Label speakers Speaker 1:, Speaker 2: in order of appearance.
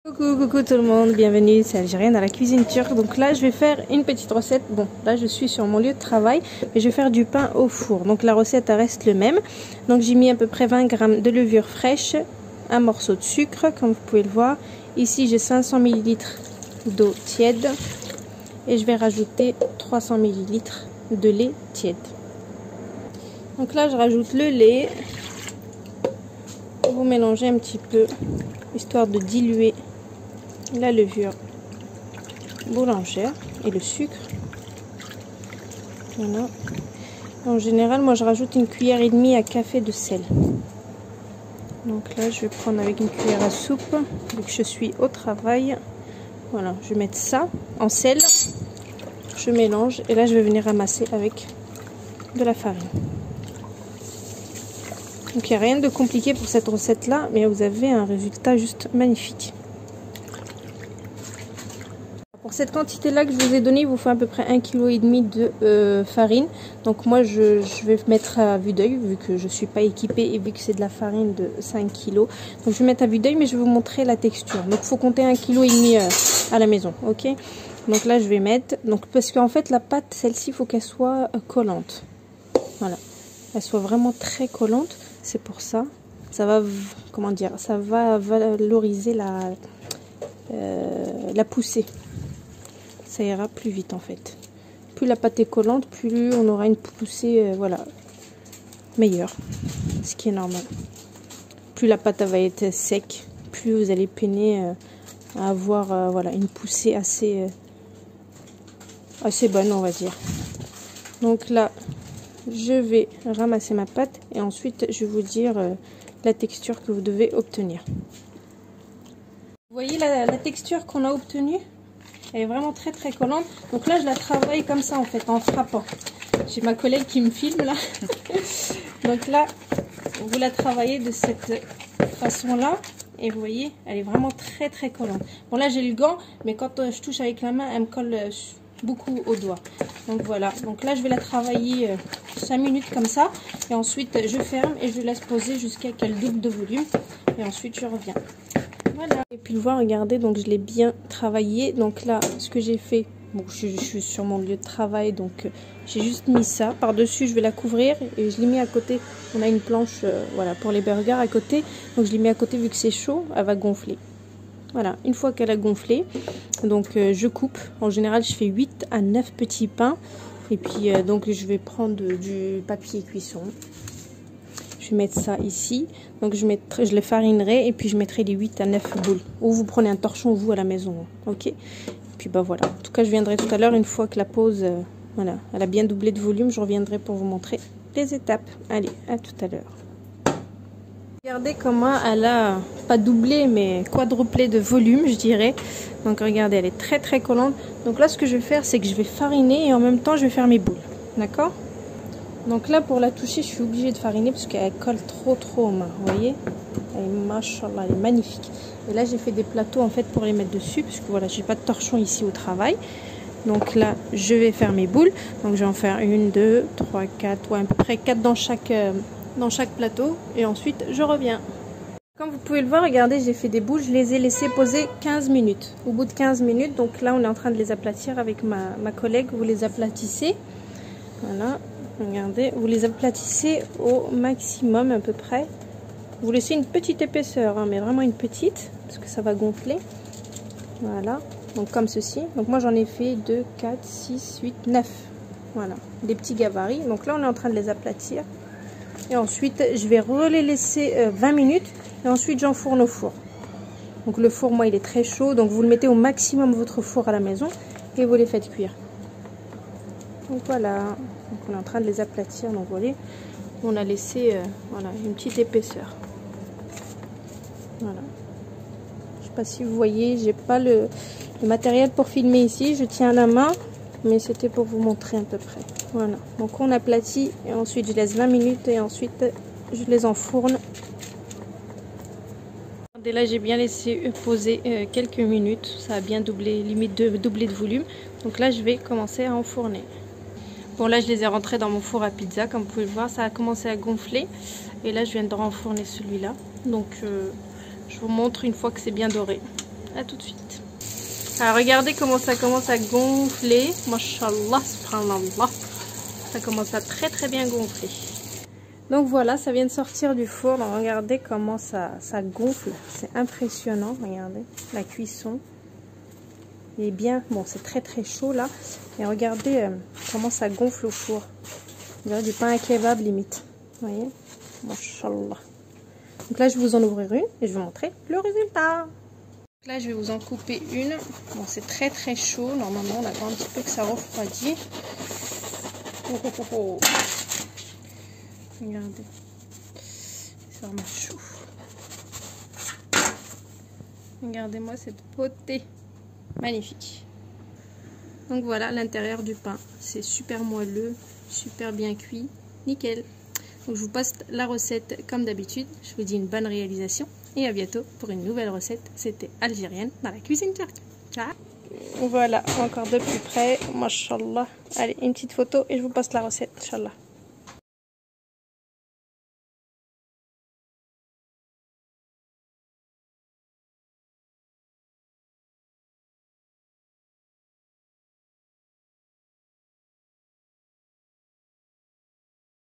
Speaker 1: Coucou tout le monde, bienvenue, c'est Algérienne à la cuisine turque. Donc là je vais faire une petite recette. Bon là je suis sur mon lieu de travail, mais je vais faire du pain au four. Donc la recette elle reste le même. Donc j'ai mis à peu près 20 g de levure fraîche, un morceau de sucre comme vous pouvez le voir. Ici j'ai 500 ml d'eau tiède et je vais rajouter 300 ml de lait tiède. Donc là je rajoute le lait. Vous mélangez un petit peu histoire de diluer la levure boulangère et le sucre. Voilà. En général, moi je rajoute une cuillère et demie à café de sel. Donc là, je vais prendre avec une cuillère à soupe, vu que je suis au travail. Voilà, je vais mettre ça en sel. Je mélange et là, je vais venir ramasser avec de la farine. Donc il n'y a rien de compliqué pour cette recette-là, mais vous avez un résultat juste magnifique. Pour cette quantité-là que je vous ai donnée, il vous faut à peu près 1,5 kg de farine. Donc moi, je vais mettre à vue d'œil, vu que je ne suis pas équipée et vu que c'est de la farine de 5 kg. Donc je vais mettre à vue d'œil, mais je vais vous montrer la texture. Donc il faut compter 1,5 kg à la maison, ok? Donc là, je vais mettre... Donc, parce qu'en fait, la pâte, celle-ci, il faut qu'elle soit collante. Voilà. Elle soit vraiment très collante. C'est pour ça. Ça va, comment dire, ça va valoriser la poussée. Ça ira plus vite en fait. Plus la pâte est collante, plus on aura une poussée voilà, meilleure. Ce qui est normal. Plus la pâte va être sec, plus vous allez peiner à avoir voilà, une poussée assez bonne, on va dire. Donc là, je vais ramasser ma pâte et ensuite je vais vous dire la texture que vous devez obtenir. Vous voyez la texture qu'on a obtenue? Elle est vraiment très très collante. Donc là je la travaille comme ça en fait, en frappant. J'ai ma collègue qui me filme là. Donc là vous la travaillez de cette façon là. Et vous voyez, elle est vraiment très très collante. Bon là j'ai le gant, mais quand je touche avec la main, elle me colle beaucoup au doigt. Donc voilà, donc là je vais la travailler 5 minutes comme ça. Et ensuite je ferme et je laisse poser jusqu'à qu'elle double de volume. Et ensuite je reviens. Voilà. Et puis le voir, regardez, donc je l'ai bien travaillé. Donc là, ce que j'ai fait, bon, je suis sur mon lieu de travail, donc j'ai juste mis ça par-dessus. Je vais la couvrir et je l'ai mis à côté. On a une planche, voilà, pour les burgers à côté. Donc je l'ai mis à côté vu que c'est chaud, elle va gonfler. Voilà, une fois qu'elle a gonflé, donc je coupe. En général, je fais 8 à 9 petits pains. Et puis donc je vais prendre du papier cuisson. Je vais mettre ça ici. Donc je les farinerai et puis je mettrai les 8 à 9 boules. Ou vous prenez un torchon vous à la maison. Ok. Et puis bah voilà. En tout cas je viendrai tout à l'heure une fois que la pause voilà, elle a bien doublé de volume. Je reviendrai pour vous montrer les étapes. Allez, à tout à l'heure. Regardez comment elle a pas doublé mais quadruplé de volume je dirais. Donc regardez, elle est très très collante. Donc là ce que je vais faire c'est que je vais fariner et en même temps je vais faire mes boules. D'accord? Donc là pour la toucher je suis obligée de fariner parce qu'elle colle trop aux mains, vous voyez, elle est, machallah, elle est magnifique. Et là j'ai fait des plateaux en fait pour les mettre dessus parce que voilà, j'ai pas de torchon ici au travail. Donc là je vais faire mes boules, donc je vais en faire 1, 2, 3, 4, ouais, à peu près 4 dans chaque plateau et ensuite je reviens. Comme vous pouvez le voir, regardez, j'ai fait des boules, je les ai laissées poser 15 minutes. Au bout de 15 minutes, donc là on est en train de les aplatir avec ma collègue, vous les aplatissez, voilà. Regardez, vous les aplatissez au maximum à peu près. Vous laissez une petite épaisseur, hein, mais vraiment une petite, parce que ça va gonfler. Voilà, donc comme ceci. Donc moi j'en ai fait 2, 4, 6, 8, 9. Voilà, des petits gabarits. Donc là on est en train de les aplatir. Et ensuite je vais les laisser 20 minutes. Et ensuite j'enfourne au four. Donc le four, moi il est très chaud. Donc vous le mettez au maximum votre four à la maison. Et vous les faites cuire. Donc voilà, donc on est en train de les aplatir, donc vous voyez, on a laissé voilà, une petite épaisseur. Voilà. Je sais pas si vous voyez, j'ai pas le matériel pour filmer ici, je tiens à la main, mais c'était pour vous montrer à peu près. Voilà, donc on aplatit et ensuite je laisse 20 minutes et ensuite je les enfourne. Et là j'ai bien laissé poser quelques minutes, ça a bien doublé, limite doublé de volume. Donc là je vais commencer à enfourner. Bon là je les ai rentrés dans mon four à pizza, comme vous pouvez le voir, ça a commencé à gonfler. Et là je viens de renfourner celui-là. Donc je vous montre une fois que c'est bien doré. À tout de suite. Alors regardez comment ça commence à gonfler. Mashallah, subhanallah. Ça commence à très bien gonfler. Donc voilà, ça vient de sortir du four. Donc regardez comment ça gonfle. C'est impressionnant. Regardez la cuisson. Il est bien. Bon, c'est très chaud là. Et regardez comment ça gonfle au four. On dirait du pain à kebab limite. Vous voyez? Mashallah. Donc là, je vais vous en ouvrir une et je vais vous montrer le résultat. Donc là, je vais vous en couper une. Bon, c'est très chaud. Normalement, on attend un petit peu que ça refroidisse. Oh. Regardez. C'est vraiment chaud. Regardez-moi cette beauté. Magnifique. Donc voilà l'intérieur du pain. C'est super moelleux, super bien cuit. Nickel. Donc je vous poste la recette comme d'habitude. Je vous dis une bonne réalisation et à bientôt pour une nouvelle recette. C'était Algérienne dans la cuisine turque. Ciao. Voilà, encore de plus près. Mashallah. Allez, une petite photo et je vous poste la recette. Inch'Allah.